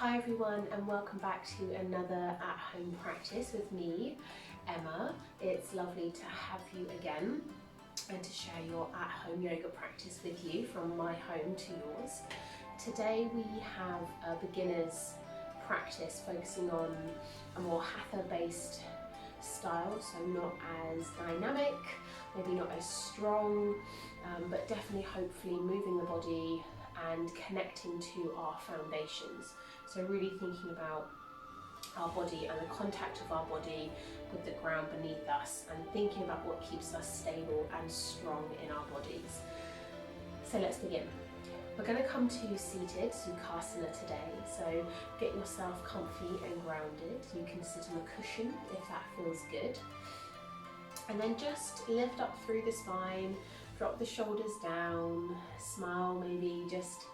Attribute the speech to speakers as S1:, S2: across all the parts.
S1: Hi everyone, and welcome back to another at-home practice with me, Emma. It's lovely to have you again and to share your at-home yoga practice with you from my home to yours. Today we have a beginner's practice focusing on a more hatha-based style, so not as dynamic, maybe not as strong, but definitely hopefully moving the body and connecting to our foundations. So really thinking about our body and the contact of our body with the ground beneath us, and thinking about what keeps us stable and strong in our bodies. So let's begin. We're going to come to seated Sukhasana today, so get yourself comfy and grounded. You can sit on a cushion if that feels good. And then just lift up through the spine, drop the shoulders down, smile, maybe just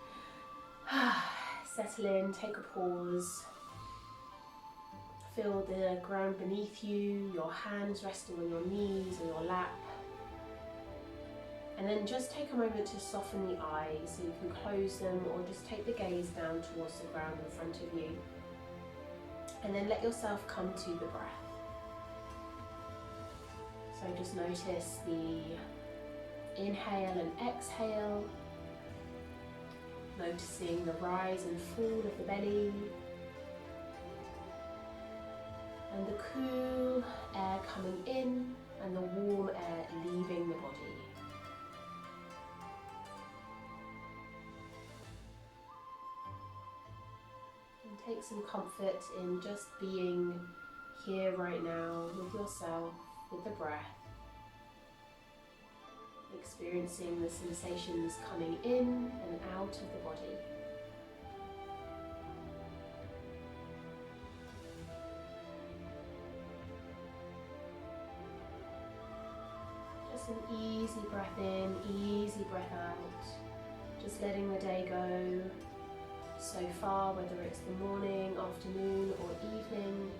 S1: settle in, take a pause. Feel the ground beneath you, your hands resting on your knees or your lap. And then just take a moment to soften the eyes, so you can close them or just take the gaze down towards the ground in front of you. And then let yourself come to the breath. So just notice the inhale and exhale, noticing the rise and fall of the belly, and the cool air coming in and the warm air leaving the body. And take some comfort in just being here right now with yourself, with the breath. Experiencing the sensations coming in and out of the body. Just an easy breath in, easy breath out. Just letting the day go so far, whether it's the morning, afternoon or evening.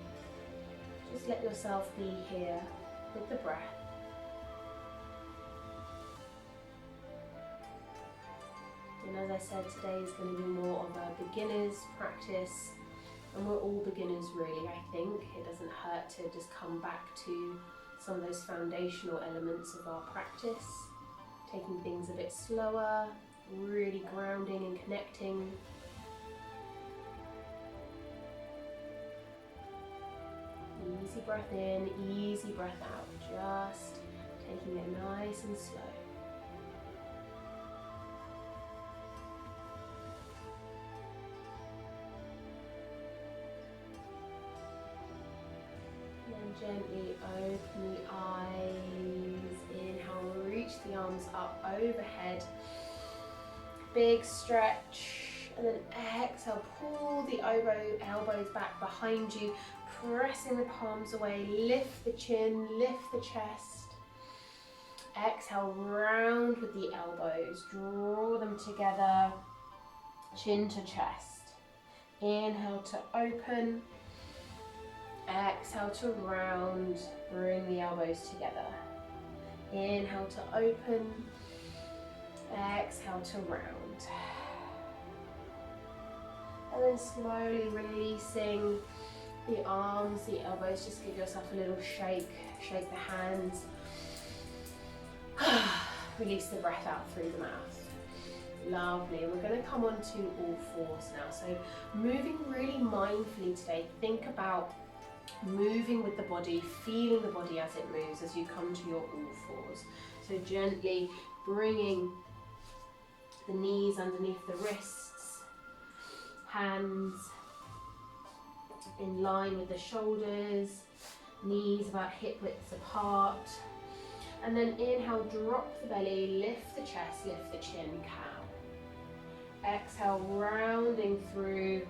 S1: Just let yourself be here with the breath. And as I said, today is going to be more of a beginner's practice, and we're all beginners really, I think. It doesn't hurt to just come back to some of those foundational elements of our practice, taking things a bit slower, really grounding and connecting. Easy breath in, easy breath out, just taking it nice and slow. Gently open the eyes, inhale, reach the arms up overhead, big stretch, and then exhale, pull the elbows back behind you, pressing the palms away, lift the chin, lift the chest, exhale, round with the elbows, draw them together, chin to chest, inhale to open, exhale to round, bring the elbows together. Inhale to open, exhale to round. And then slowly releasing the arms, the elbows, just give yourself a little shake, shake the hands. Release the breath out through the mouth. Lovely. We're going to come on to all fours now. So moving really mindfully today, think about moving with the body, feeling the body as it moves as you come to your all fours. So gently bringing the knees underneath the wrists, hands in line with the shoulders, knees about hip width apart. And then inhale, drop the belly, lift the chest, lift the chin, cow. Exhale, rounding through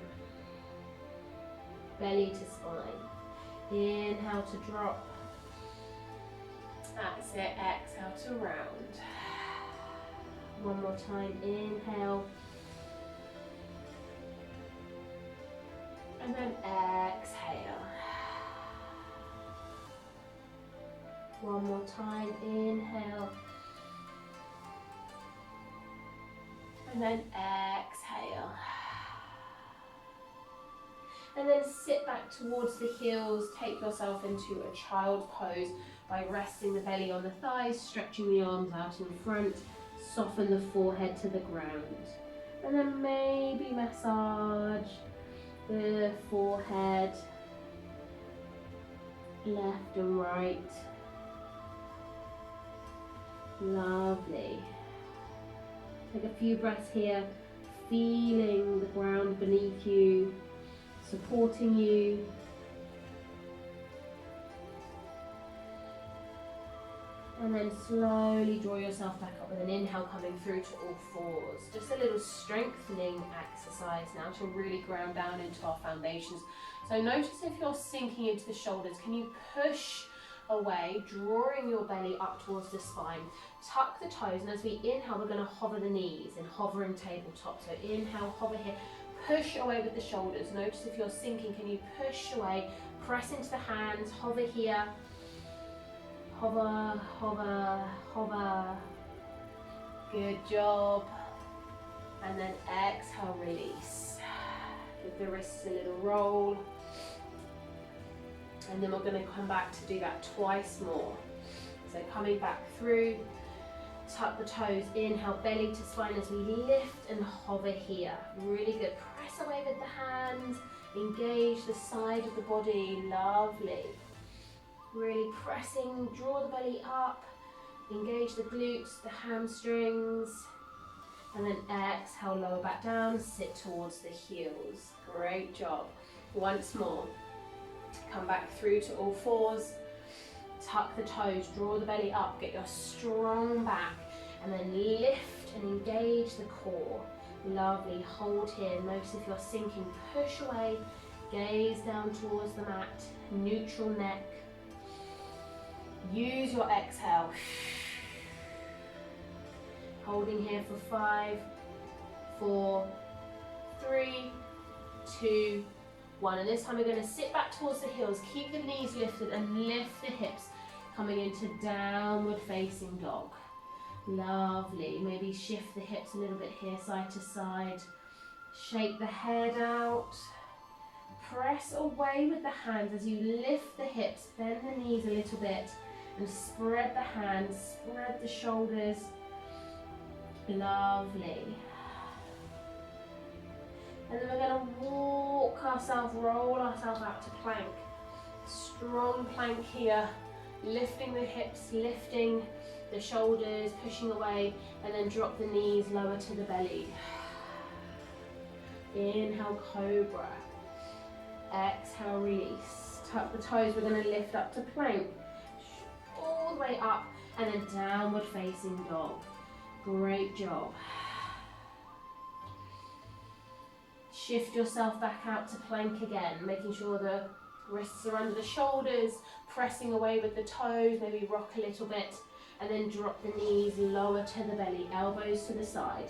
S1: belly to spine. Inhale to drop. That's it. Exhale to round. One more time. Inhale. And then exhale. One more time. Inhale. And then exhale. And then sit back towards the heels, take yourself into a child pose by resting the belly on the thighs, stretching the arms out in front, soften the forehead to the ground. And then maybe massage the forehead, left and right. Lovely. Take a few breaths here, feeling the ground beneath you, supporting you. And then slowly draw yourself back up with an inhale, coming through to all fours. Just a little strengthening exercise now to really ground down into our foundations. So notice if you're sinking into the shoulders, can you push away, drawing your belly up towards the spine. Tuck the toes, and as we inhale, we're going to hover the knees in hovering tabletop. So inhale, hover here, push away with the shoulders. Notice if you're sinking, can you push away, press into the hands, hover here. Hover, hover, hover. Good job. And then exhale, release. Give the wrists a little roll. And then we're going to come back to do that twice more. So coming back through, tuck the toes, inhale, belly to spine as we lift and hover here. Really good. Press away with the hands, engage the side of the body. Lovely. Really pressing, draw the belly up, engage the glutes, the hamstrings, and then exhale, lower back down, sit towards the heels. Great job. Once more. Come back through to all fours, tuck the toes, draw the belly up, get your strong back, and then lift and engage the core. Lovely, hold here. Notice if you're sinking, push away, gaze down towards the mat, neutral neck. Use your exhale. Holding here for 5, 4, 3, 2, 1. And this time we're going to sit back towards the heels. Keep the knees lifted and lift the hips. Coming into downward facing dog. Lovely. Maybe shift the hips a little bit here, side to side. Shake the head out. Press away with the hands as you lift the hips. Bend the knees a little bit. And spread the hands, spread the shoulders. Lovely. And then we're going to walk ourselves, roll ourselves out to plank. Strong plank here. Lifting the hips, lifting the shoulders, pushing away, and then drop the knees lower to the belly. Inhale, cobra. Exhale, release. Tuck the toes, we're going to lift up to plank. All the way up, and then downward facing dog. Great job. Shift yourself back out to plank again, making sure the wrists are under the shoulders, pressing away with the toes, maybe rock a little bit, and then drop the knees lower to the belly, elbows to the side.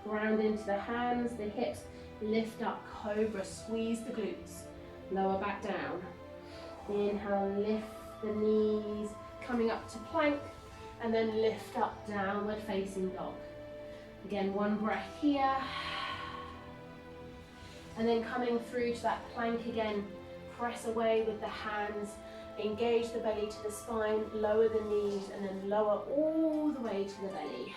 S1: Ground into the hands, the hips, lift up, cobra, squeeze the glutes, lower back down. Inhale, lift the knees, coming up to plank, and then lift up, downward facing dog. Again, one breath here. And then coming through to that plank again, press away with the hands, engage the belly to the spine, lower the knees, and then lower all the way to the belly.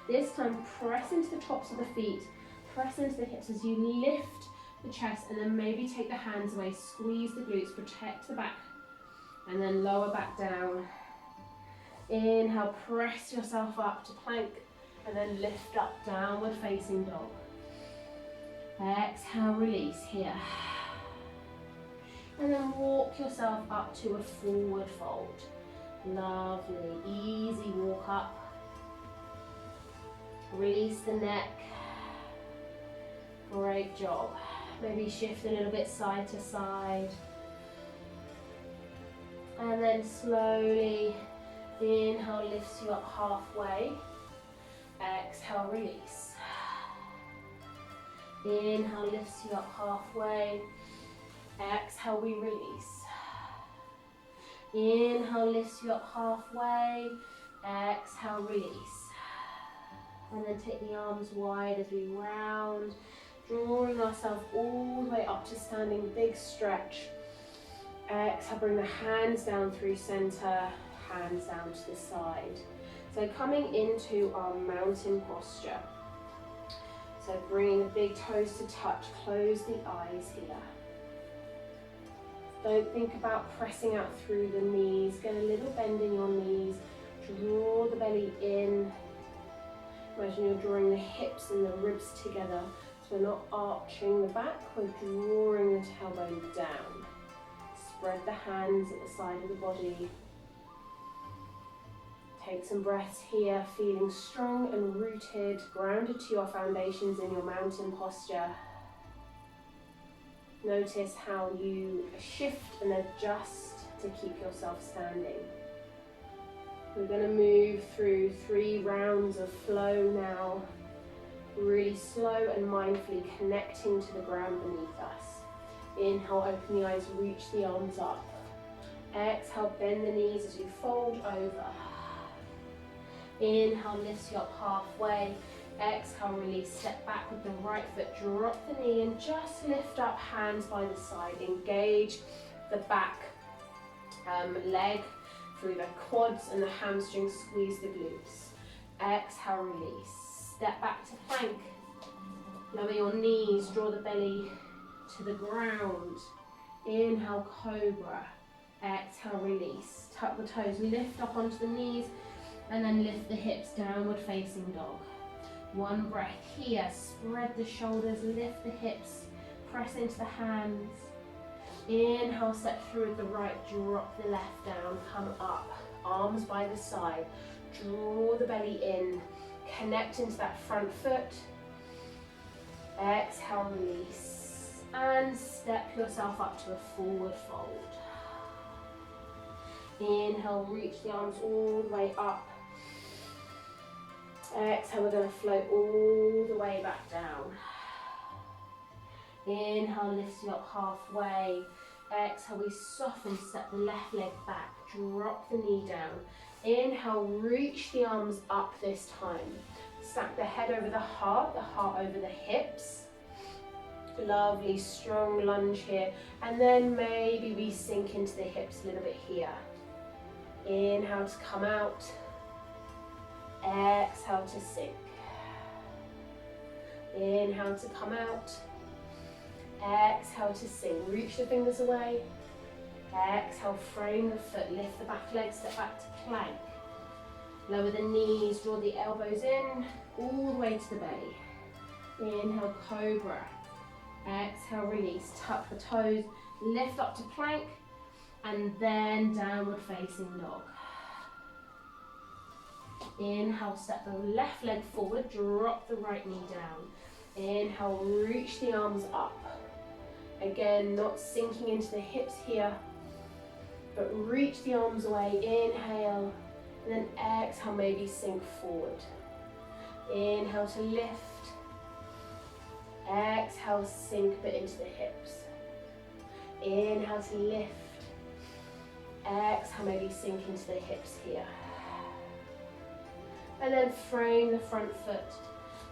S1: This time, press into the tops of the feet, press into the hips as you lift the chest, and then maybe take the hands away, squeeze the glutes, protect the back, and then lower back down. Inhale, press yourself up to plank, and then lift up, downward facing dog. Exhale, release here. And then walk yourself up to a forward fold. Lovely, easy walk up. Release the neck. Great job. Maybe shift a little bit side to side. And then slowly, inhale lifts you up halfway. Exhale, release. Inhale lifts you up halfway. Exhale, we release. Inhale lifts you up halfway. Exhale, release. And then take the arms wide as we round Drawing ourselves all the way up to standing, big stretch. Exhale, bring the hands down through center, hands down to the side. So coming into our mountain posture. So bringing the big toes to touch, close the eyes here. Don't think about pressing out through the knees, get a little bend in your knees, draw the belly in. Imagine you're drawing the hips and the ribs together. So we're not arching the back, we're drawing the tailbone down. Spread the hands at the side of the body. Take some breaths here, feeling strong and rooted, grounded to your foundations in your mountain posture. Notice how you shift and adjust to keep yourself standing. We're going to move through 3 rounds of flow now, really slow and mindfully connecting to the ground beneath us. Inhale, open the eyes, reach the arms up. Exhale, bend the knees as you fold over. Inhale, lift you up halfway. Exhale, release, step back with the right foot, drop the knee and just lift up, hands by the side. Engage the back leg through the quads and the hamstrings, squeeze the glutes. Exhale, release, step back to plank. Lower your knees, draw the belly to the ground. Inhale, cobra. Exhale, release, tuck the toes, lift up onto the knees and then lift the hips, downward facing dog. One breath here, spread the shoulders, lift the hips, press into the hands. Inhale, step through with the right, drop the left down, come up, arms by the side, draw the belly in, connect into that front foot. Exhale, release, and step yourself up to a forward fold. Inhale, reach the arms all the way up. Exhale, we're going to float all the way back down. Inhale, lift you up halfway. Exhale, we soften, step the left leg back, drop the knee down. Inhale, reach the arms up this time. Stack the head over the heart over the hips. Lovely, strong lunge here. And then maybe we sink into the hips a little bit here. Inhale to come out. Exhale to sink. Inhale to come out. Exhale to sink. Reach the fingers away. Exhale, frame the foot. Lift the back leg, step back to plank. Lower the knees, draw the elbows in, all the way to the belly. Inhale, cobra. Exhale, release. Tuck the toes, lift up to plank, and then downward facing dog. Inhale, step the left leg forward, drop the right knee down. Inhale, reach the arms up. Again, not sinking into the hips here, but reach the arms away. Inhale, and then exhale, maybe sink forward. Inhale to lift. Exhale, sink but into the hips. Inhale to lift. Exhale, maybe sink into the hips here. And then frame the front foot.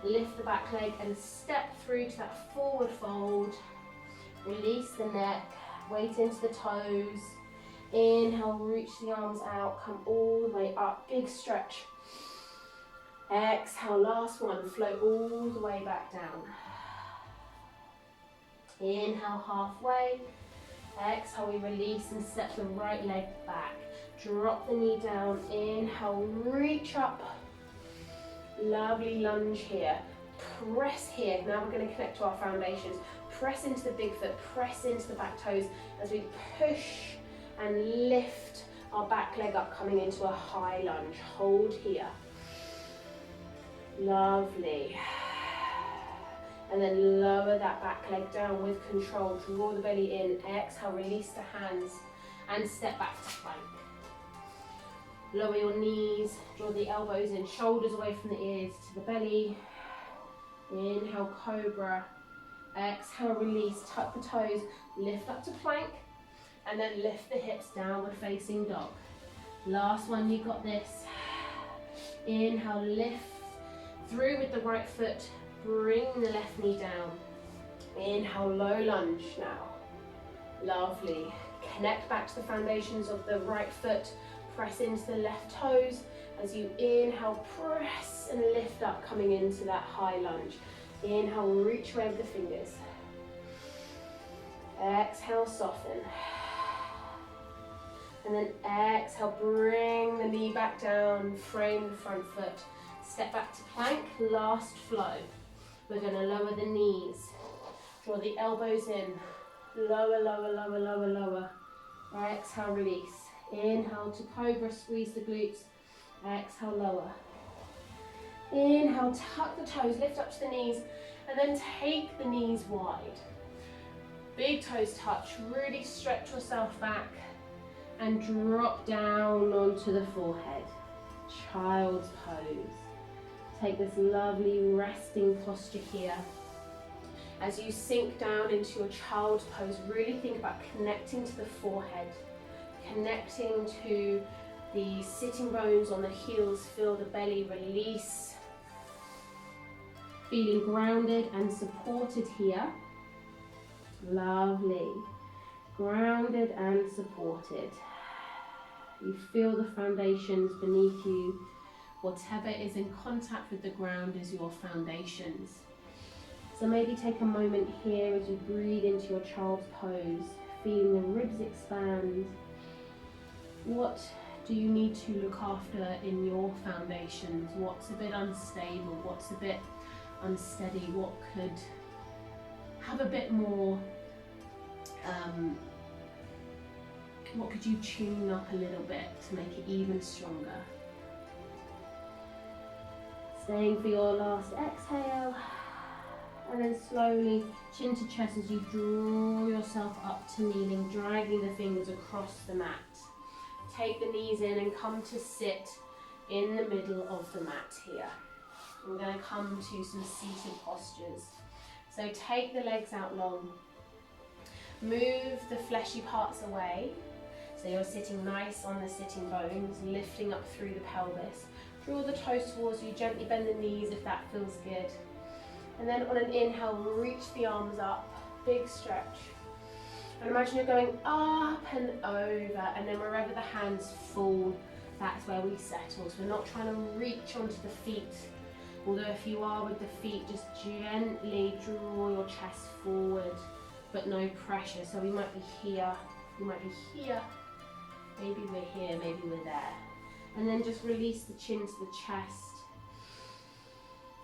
S1: Lift the back leg and step through to that forward fold. Release the neck, weight into the toes. Inhale, reach the arms out, come all the way up, big stretch. Exhale, last one, float all the way back down. Inhale, halfway. Exhale, we release and step the right leg back. Drop the knee down, inhale, reach up. Lovely lunge here. Press here. Now we're going to connect to our foundations. Press into the big foot, press into the back toes as we push and lift our back leg up, coming into a high lunge. Hold here. Lovely. And then lower that back leg down with control. Draw the belly in. Exhale, release the hands and step back to plank. Lower your knees, draw the elbows in, shoulders away from the ears to the belly. Inhale, cobra. Exhale, release, tuck the toes, lift up to plank, and then lift the hips, downward facing dog. Last one, you got this. Inhale, lift through with the right foot, bring the left knee down. Inhale, low lunge now. Lovely. Connect back to the foundations of the right foot. Press into the left toes. As you inhale, press and lift up, coming into that high lunge. Inhale, reach away with the fingers. Exhale, soften. And then exhale, bring the knee back down, frame the front foot. Step back to plank, last flow. We're going to lower the knees. Draw the elbows in. Lower, lower, lower, lower, lower. Exhale, release. Inhale to cobra, squeeze the glutes. Exhale, lower. Inhale, tuck the toes, lift up to the knees, and then take the knees wide. Big toes touch, really stretch yourself back and drop down onto the forehead. Child's pose. Take this lovely resting posture here. As you sink down into your child's pose, really think about connecting to the forehead, connecting to the sitting bones on the heels, feel the belly release. Feeling grounded and supported here. Lovely. Grounded and supported. You feel the foundations beneath you. Whatever is in contact with the ground is your foundations. So maybe take a moment here as you breathe into your child's pose, feeling the ribs expand. What do you need to look after in your foundations? What's a bit unstable? What's a bit unsteady? What could have a bit more, what could you tune up a little bit to make it even stronger? Staying for your last exhale, and then slowly chin to chest as you draw yourself up to kneeling, dragging the fingers across the mat. Take the knees in and come to sit in the middle of the mat here. We're going to come to some seated postures. So take the legs out long. Move the fleshy parts away. So you're sitting nice on the sitting bones, lifting up through the pelvis. Draw the toes towards you, gently bend the knees if that feels good. And then on an inhale, reach the arms up, big stretch. And imagine you're going up and over, and then wherever the hands fall, that's where we settle. So we're not trying to reach onto the feet. Although if you are with the feet, just gently draw your chest forward, but no pressure. So we might be here, we might be here, maybe we're here, maybe we're there. And then just release the chin to the chest.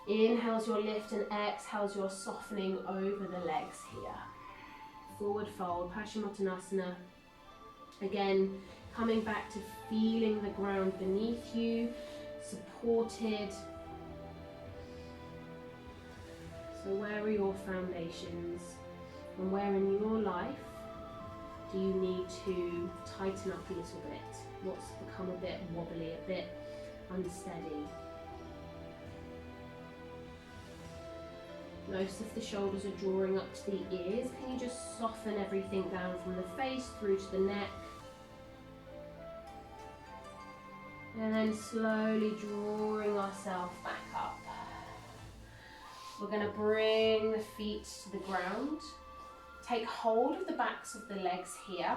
S1: Inhales your lift and exhales your softening over the legs here. Forward fold, Paschimottanasana. Again, coming back to feeling the ground beneath you, supported. So where are your foundations? And where in your life do you need to tighten up a little bit? What's become a bit wobbly, a bit unsteady? Notice if the shoulders are drawing up to the ears. Can you just soften everything down from the face through to the neck? And then slowly drawing ourselves back up. We're going to bring the feet to the ground. Take hold of the backs of the legs here.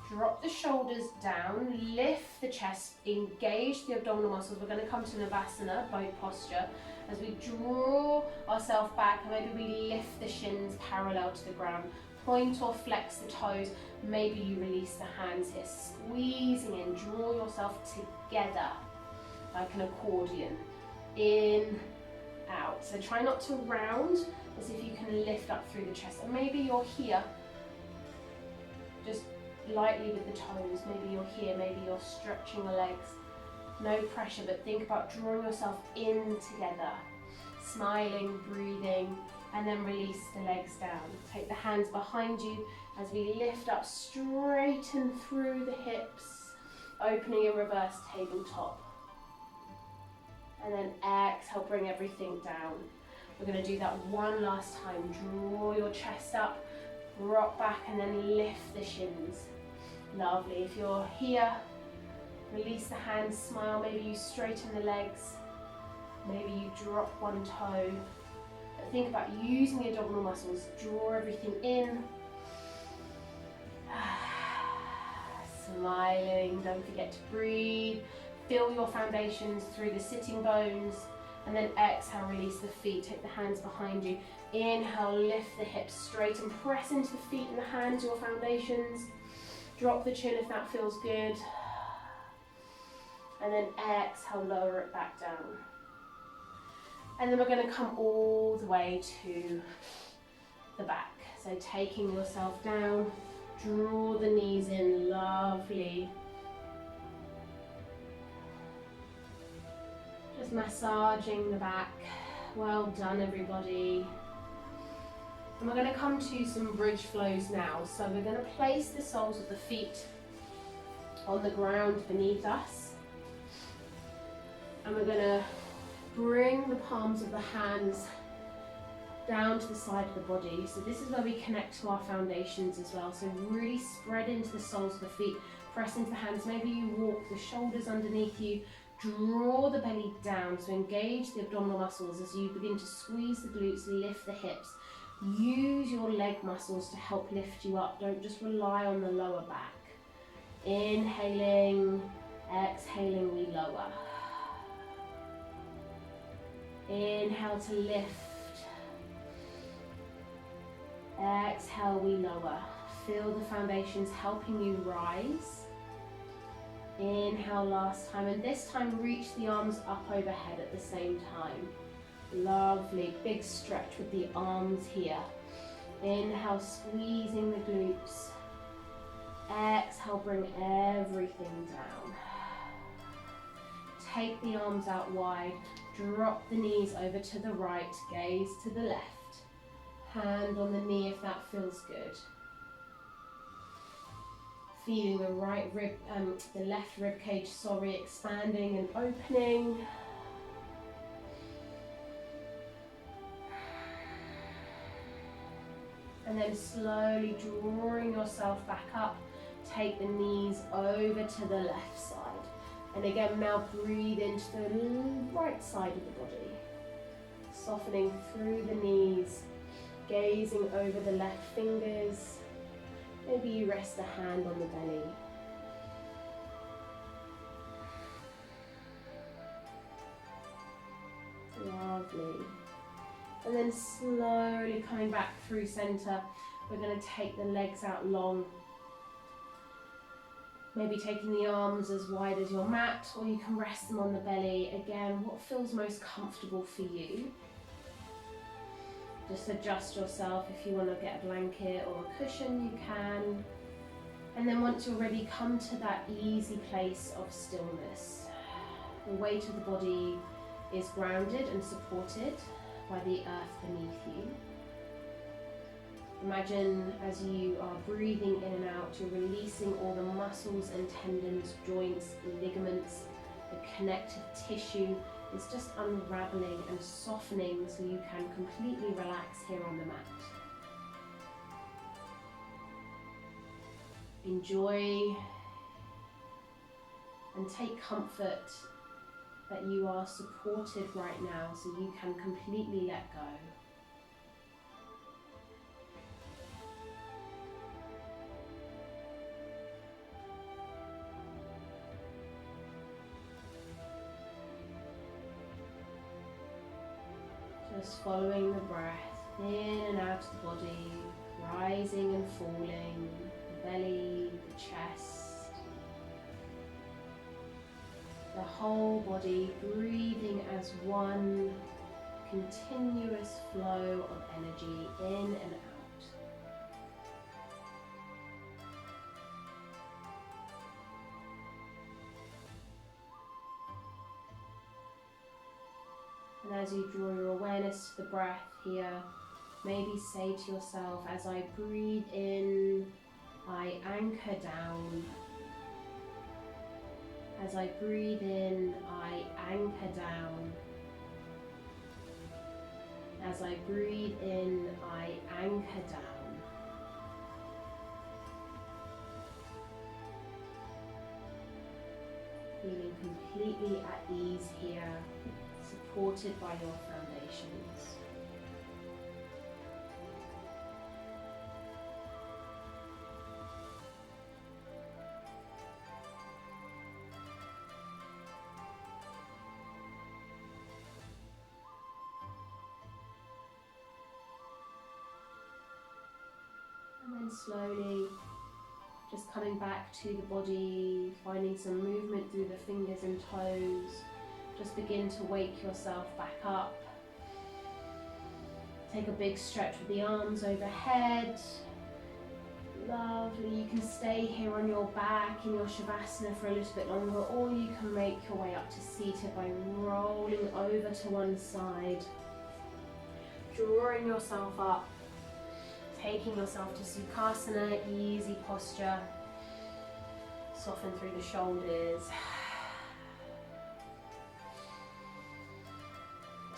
S1: Drop the shoulders down, lift the chest, engage the abdominal muscles. We're going to come to Navasana, boat posture. As we draw ourselves back, maybe we lift the shins parallel to the ground. Point or flex the toes. Maybe you release the hands here. Squeezing in, draw yourself together like an accordion. In, out. So try not to round, as if you can lift up through the chest. And maybe you're here, just lightly with the toes. Maybe you're here, maybe you're stretching the legs. No pressure, but think about drawing yourself in together. Smiling, breathing, and then release the legs down. Take the hands behind you as we lift up, straighten through the hips, opening a reverse tabletop. And then exhale, bring everything down. We're going to do that one last time. Draw your chest up, rock back, and then lift the shins. Lovely. If you're here, release the hands, smile. Maybe you straighten the legs. Maybe you drop one toe. But think about using the abdominal muscles. Draw everything in. Smiling, don't forget to breathe. Feel your foundations through the sitting bones. And then exhale, release the feet. Take the hands behind you. Inhale, lift the hips straight and press into the feet and the hands, your foundations. Drop the chin if that feels good. And then exhale, lower it back down. And then we're going to come all the way to the back. So taking yourself down, draw the knees in, lovely. Just massaging the back. Well done, everybody. And we're going to come to some bridge flows now. So we're going to place the soles of the feet on the ground beneath us. And we're going to bring the palms of the hands down to the side of the body. So this is where we connect to our foundations as well. So really spread into the soles of the feet, press into the hands. Maybe you walk the shoulders underneath you. Draw the belly down, so engage the abdominal muscles as you begin to squeeze the glutes, lift the hips. Use your leg muscles to help lift you up. Don't just rely on the lower back. Inhaling, exhaling, we lower. Inhale to lift. Exhale, we lower. Feel the foundations helping you rise. Inhale last time, and this time reach the arms up overhead at the same time. Lovely, big stretch with the arms here. Inhale, squeezing the glutes. Exhale, bring everything down. Take the arms out wide, drop the knees over to the right, gaze to the left. Hand on the knee if that feels good. Feeling the right rib, the left rib cage, expanding and opening. And then slowly drawing yourself back up, take the knees over to the left side. And again, now breathe into the right side of the body. Softening through the knees, gazing over the left fingers. Maybe you rest a hand on the belly. Lovely. And then slowly coming back through center, we're going to take the legs out long. Maybe taking the arms as wide as your mat, or you can rest them on the belly. Again, what feels most comfortable for you. Just adjust yourself. If you want to get a blanket or a cushion, you can. And then once you're ready, come to that easy place of stillness. The weight of the body is grounded and supported by the earth beneath you. Imagine as you are breathing in and out, you're releasing all the muscles and tendons, joints, ligaments, the connective tissue is just unraveling and softening so you can completely relax here on the mat. Enjoy and take comfort that you are supported right now so you can completely let go. Just following the breath in and out of the body, rising and falling, the belly, the chest, the whole body breathing as one continuous flow of energy in and out. And as you draw your awareness to the breath here, maybe say to yourself, as I breathe in, I anchor down. As I breathe in, I anchor down. As I breathe in, I anchor down. Feeling completely at ease here, supported by your foundations. And slowly just coming back to the body, finding some movement through the fingers and toes. Just begin to wake yourself back up. Take a big stretch with the arms overhead. Lovely. You can stay here on your back in your Shavasana for a little bit longer, or you can make your way up to seated by rolling over to one side, drawing yourself up, taking yourself to Sukhasana, easy posture. Soften through the shoulders.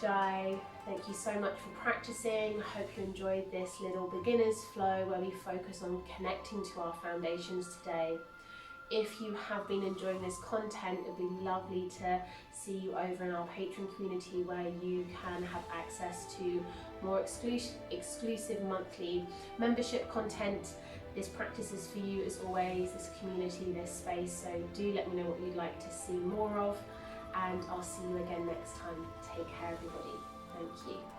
S1: Jai, thank you so much for practicing. I hope you enjoyed this little beginner's flow where we focus on connecting to our foundations today. If you have been enjoying this content, it would be lovely to see you over in our Patreon community where you can have access to more exclusive monthly membership content. This practice is for you as always, this community, this space, so do let me know what you'd like to see more of, and I'll see you again next time. Take care, everybody. Thank you.